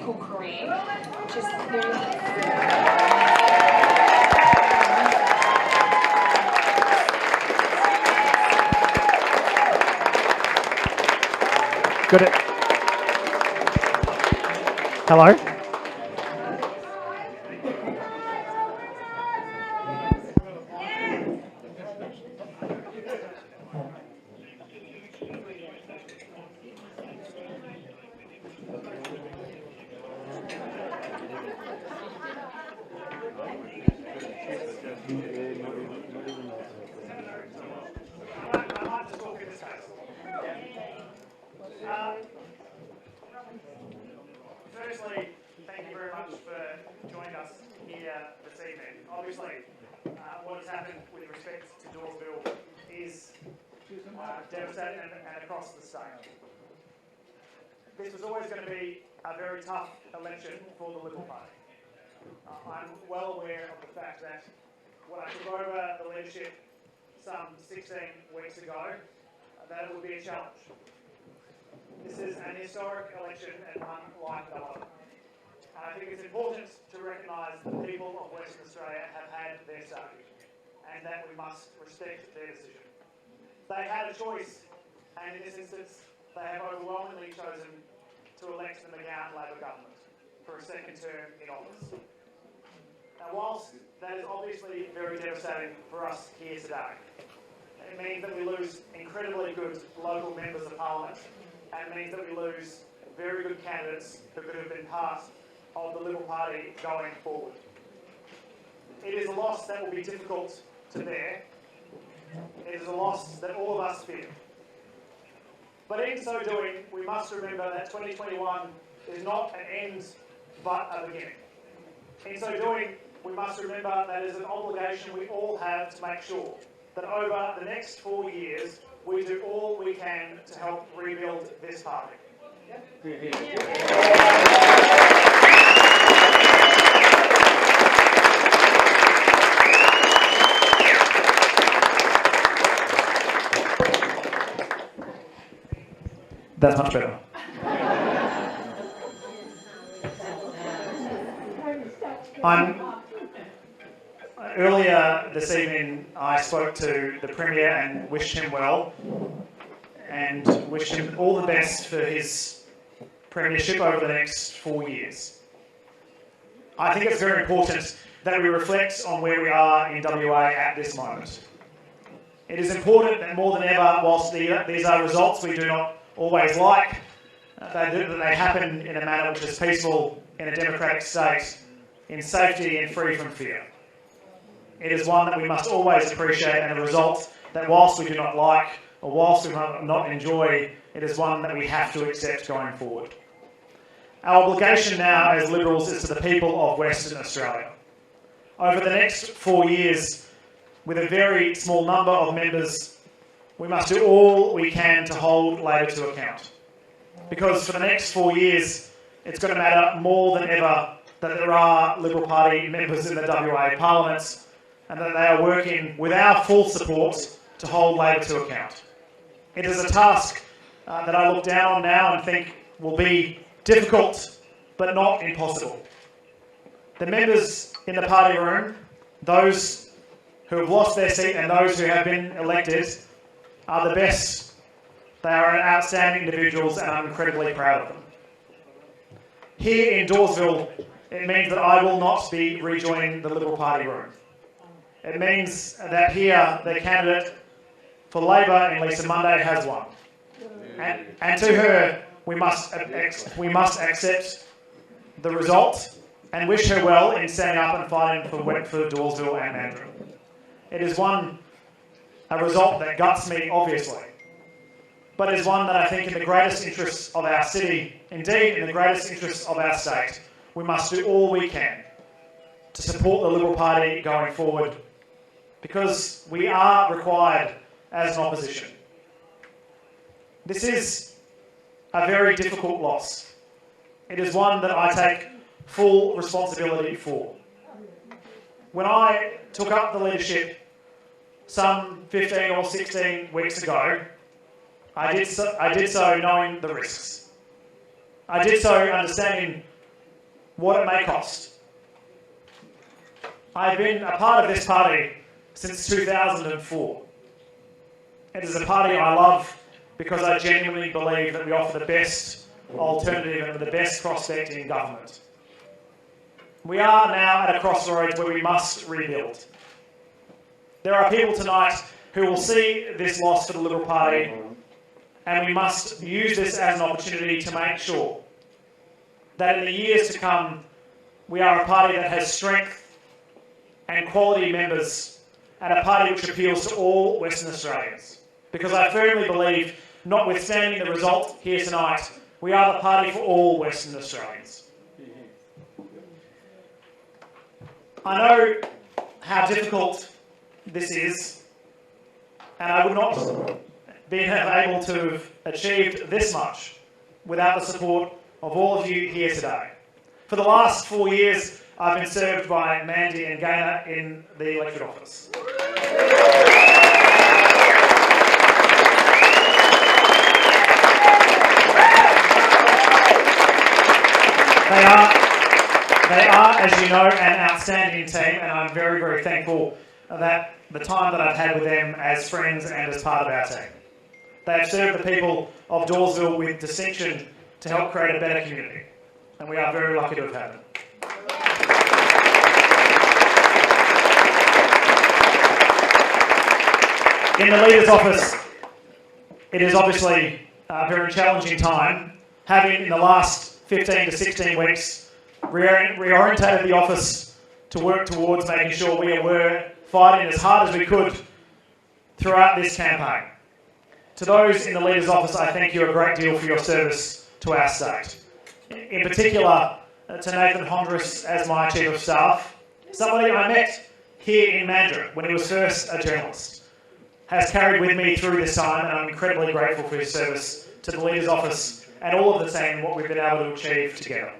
political career, which is very... Got it. Hello? Firstly, thank you very much for joining us here this evening. Obviously, what has happened with respect to Dawesville is devastating and across the state. This was always going to be a very tough election for the Liberal Party. I'm well aware of the fact that when I took over the leadership some 16 weeks ago, that it would be a challenge. This is an historic election and one like no other. I think it's important to recognise that the people of Western Australia have had their say and that we must respect their decision. They had a choice, and in this instance, they have overwhelmingly chosen to elect the McGowan Labor government for a second term in office. Now, whilst that is obviously very devastating for us here today, it means that we lose incredibly good local members of parliament, and it means that we lose very good candidates who could have been part of the Liberal Party going forward. It is a loss that will be difficult to bear. It is a loss that all of us feel. But in so doing, we must remember that 2021 is not an end, but a beginning. In so doing, we must remember that it is an obligation we all have to make sure that over the next 4 years, we do all we can to help rebuild this party. That's much better. Earlier this evening, I spoke to the Premier and wished him well, and wished him all the best for his premiership over the next 4 years. I think it's very important that we reflect on where we are in WA at this moment. It is important that more than ever, whilst these are results we do not always like, that they happen in a manner which is peaceful in a democratic state, in safety and free from fear. It is one that we must always appreciate, and a result that whilst we do not like or whilst we might not enjoy, it is one that we have to accept going forward. Our obligation now as Liberals is to the people of Western Australia. Over the next 4 years, with a very small number of members, we must do all we can to hold Labor to account. Because for the next 4 years, it's going to matter more than ever that there are Liberal Party members in the WA Parliament, and that they are working with our full support to hold Labor to account. It is a task that I look down on now and think will be difficult, but not impossible. The members in the party room, those who have lost their seat and those who have been elected, are the best. They are outstanding individuals, and I'm incredibly proud of them. Here in Dawesville, it means that I will not be rejoining the Liberal Party room. It means that here the candidate for Labor in Lisa Monday has won. And to her, we must accept the result and wish her well in standing up and fighting for Dawesville and Mandurah. It is a result that guts me, obviously, but it is one that I think in the greatest interests of our city, indeed in the greatest interests of our state, we must do all we can to support the Liberal Party going forward, because we are required as an opposition. This is a very difficult loss. It is one that I take full responsibility for. When I took up the leadership some 15 or 16 weeks ago, I did so knowing the risks. I did so understanding what it may cost. I've been a part of this party since 2004. It is a party I love because I genuinely believe that we offer the best alternative and the best prospect in government. We are now at a crossroads where we must rebuild. There are people tonight who will see this loss for the Liberal Party, and we must use this as an opportunity to make sure that in the years to come, we are a party that has strength and quality members, and a party which appeals to all Western Australians. Because I firmly believe, notwithstanding the result here tonight, we are the party for all Western Australians. I know how difficult this is, and I would not be able to have achieved this much without the support of all of you here today. For the last 4 years, I've been served by Mandy and Gaynor in the electorate office. They are, as you know, an outstanding team, and I'm very, very thankful that the time that I've had with them as friends and as part of our team. They have served the people of Dawesville with distinction to help create a better community, and we are very lucky to have had them. In the Leader's Office, it is obviously a very challenging time, having in the last 15 to 16 weeks reorientated the office to work towards making sure we were fighting as hard as we could throughout this campaign. To those in the Leader's Office, I thank you a great deal for your service to our state. In particular, to Nathan Hondris as my Chief of Staff, somebody I met here in Mandurah when he was first a journalist, has carried with me through this time, and I'm incredibly grateful for his service to the Leader's Office and all of the team and what we've been able to achieve together.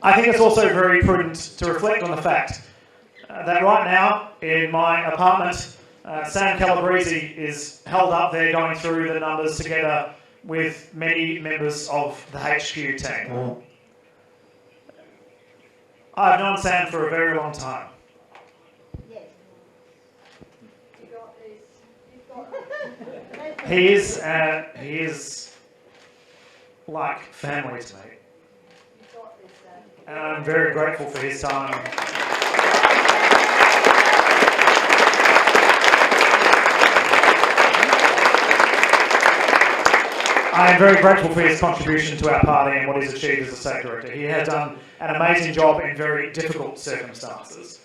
I think it's also very prudent to reflect on the fact that right now in my apartment, Sam Calabrese is held up there going through the numbers together with many members of the HQ team. I've known Sam for a very long time. He is like family to me. And I'm very grateful for his time. I am very grateful for his contribution to our party and what he's achieved as a state director. He has done an amazing job in very difficult circumstances.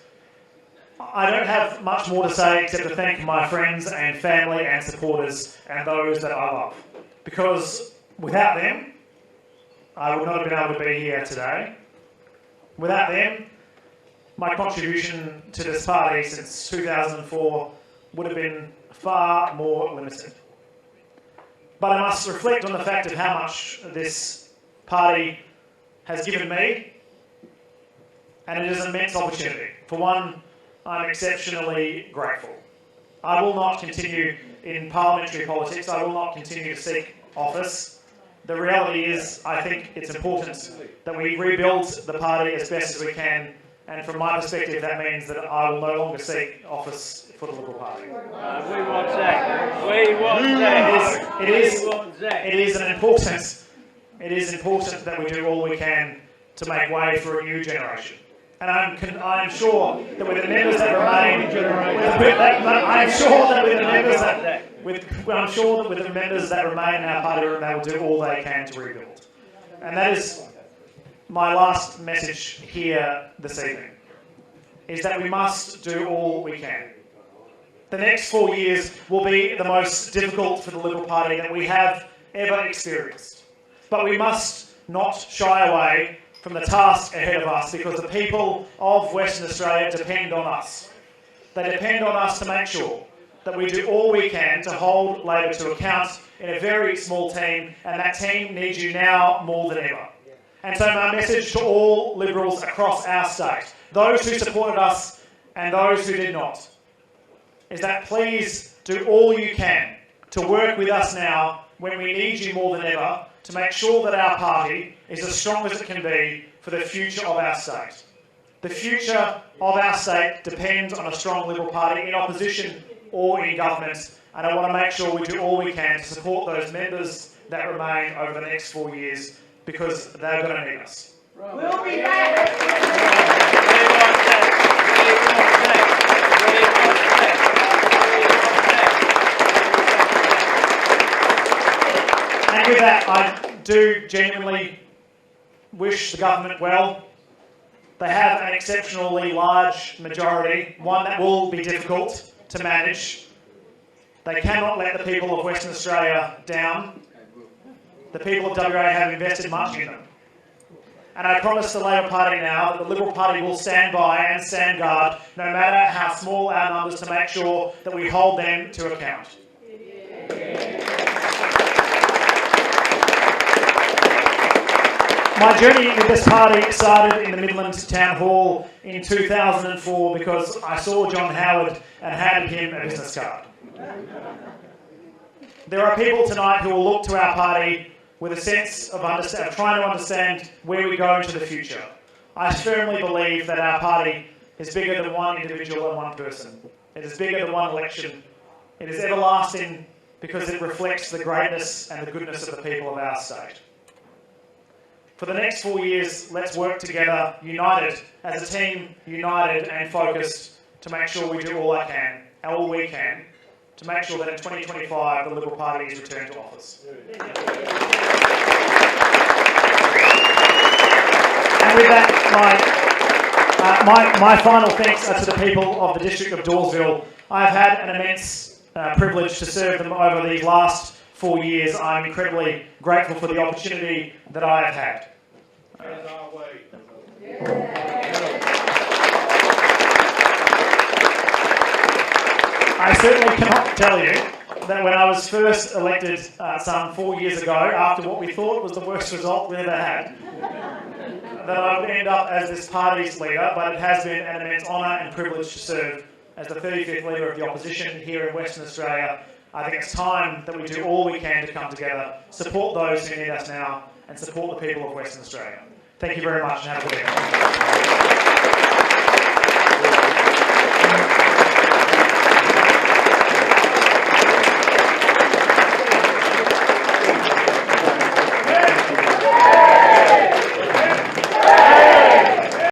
I don't have much more to say except to thank my friends and family and supporters and those that I love. Because without them, I would not have been able to be here today. Without them, my contribution to this party since 2004 would have been far more limited. But I must reflect on the fact of how much this party has given me, and it is an immense opportunity. For one, I'm exceptionally grateful. I will not continue in parliamentary politics. I will not continue to seek office. The reality is, I think it's important that we rebuild the party as best as we can, and from my perspective, that means that I will no longer seek office for the Liberal Party. We want Zak. We want Zak. It is important that we do all we can to make way for a new generation. And I'm sure that with the members that remain, I'm sure that with the members that remain in our party, they will do all they can to rebuild. And that is my last message here this evening, is that we must do all we can. The next 4 years will be the most difficult for the Liberal Party that we have ever experienced. But we must not shy away from the task ahead of us, because the people of Western Australia depend on us. They depend on us to make sure that we do all we can to hold Labor to account in a very small team, and that team needs you now more than ever. And so my message to all Liberals across our state, those who supported us and those who did not, is that please do all you can to work with us now when we need you more than ever to make sure that our party is as strong as it can be for the future of our state. The future of our state depends on a strong Liberal Party in opposition or in government, and I want to make sure we do all we can to support those members that remain over the next 4 years because they're going to need us. We'll be back. And with that, I do genuinely wish the government well. They have an exceptionally large majority, one that will be difficult to manage. They cannot let the people of Western Australia down. The people of WA have invested much in them. And I promise the Labor Party now that the Liberal Party will stand by and stand guard, no matter how small our numbers, to make sure that we hold them to account. My journey with this party started in the Midlands Town Hall in 2004 because I saw John Howard and handed him a business card. There are people tonight who will look to our party with a sense of trying to understand where we go into the future. I firmly believe that our party is bigger than one individual and one person. It is bigger than one election. It is everlasting because it reflects the greatness and the goodness of the people of our state. For the next 4 years, let's work together, united, as a team, united and focused, to make sure we do all we can, to make sure that in 2025 the Liberal Party is returned to office. And with that, my final thanks are to the people of the District of Dawesville. I've had an immense privilege to serve them over these last 4 years. I'm incredibly grateful for the opportunity that I have had. I certainly cannot tell you that when I was first elected some 4 years ago, after what we thought was the worst result we ever had, that I would end up as this party's leader, but it has been an immense honour and privilege to serve as the 35th Leader of the Opposition here in Western Australia. I think it's time that we do all we can to come together, support those who need us now, and support the people of Western Australia. Thank you very much and have a good evening.